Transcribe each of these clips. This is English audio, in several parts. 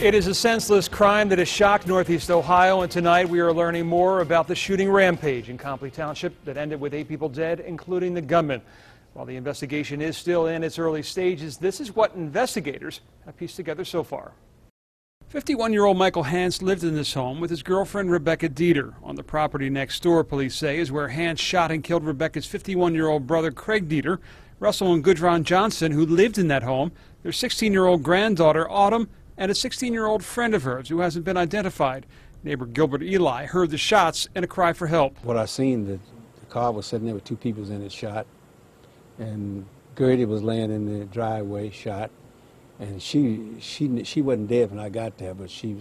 It is a senseless crime that has shocked Northeast Ohio, and tonight we are learning more about the shooting rampage in Copley Township that ended with 8 people dead, including the gunman. While the investigation is still in its early stages, this is what investigators have pieced together so far. 51-year-old Michael Hans lived in this home with his girlfriend Rebecca Dieter. On the property next door, police say, is where Hans shot and killed Rebecca's 51-year-old brother Craig Dieter, Russell and Gudrun Johnson, who lived in that home, their 16-year-old granddaughter Autumn, and a 16-year-old friend of hers who hasn't been identified. Neighbor Gilbert Eli heard the shots and a cry for help. What I seen, the car was sitting there with 2 people in it shot, and Gertie was laying in the driveway shot, and she wasn't dead when I got there, but she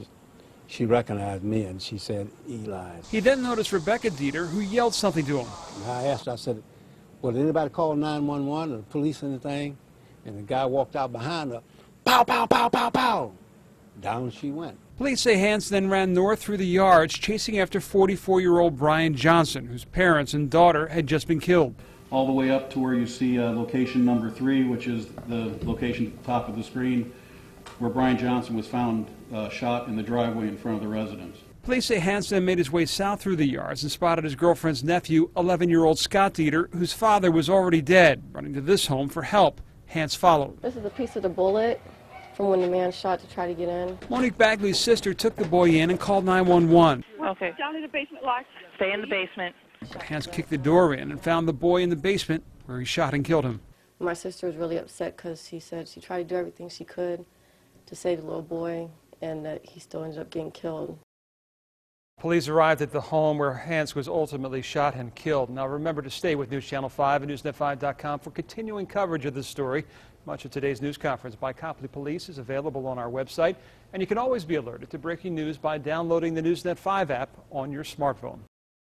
recognized me and she said, Eli. He then noticed Rebecca Dieter, who yelled something to him. And I asked her, I said, well, did anybody call 911 or the police or anything? And the guy walked out behind her, pow, pow, pow, pow, pow. Down she went. Police say Hans then ran north through the yards, chasing after 44-year-old Brian Johnson, whose parents and daughter had just been killed. All the way up to where you see location number 3, which is the location at the top of the screen, where Brian Johnson was found shot in the driveway in front of the residence. Police say Hans then made his way south through the yards and spotted his girlfriend's nephew, 11-year-old Scott Dieter, whose father was already dead. Running to this home for help, Hans followed. This is a piece of the bullet from when the man shot to try to get in. Monique Bagley's sister took the boy in and called 911. Okay. Down in the basement, locked. Stay in the basement. Hans kicked the door in and found the boy in the basement where he shot and killed him. My sister was really upset because she said she tried to do everything she could to save the little boy and that he still ended up getting killed. Police arrived at the home where Hans was ultimately shot and killed. Now remember to stay with News Channel 5 and NewsNet5.com for continuing coverage of this story. Much of today's news conference by Copley Police is available on our website, and you can always be alerted to breaking news by downloading the NewsNet 5 app on your smartphone.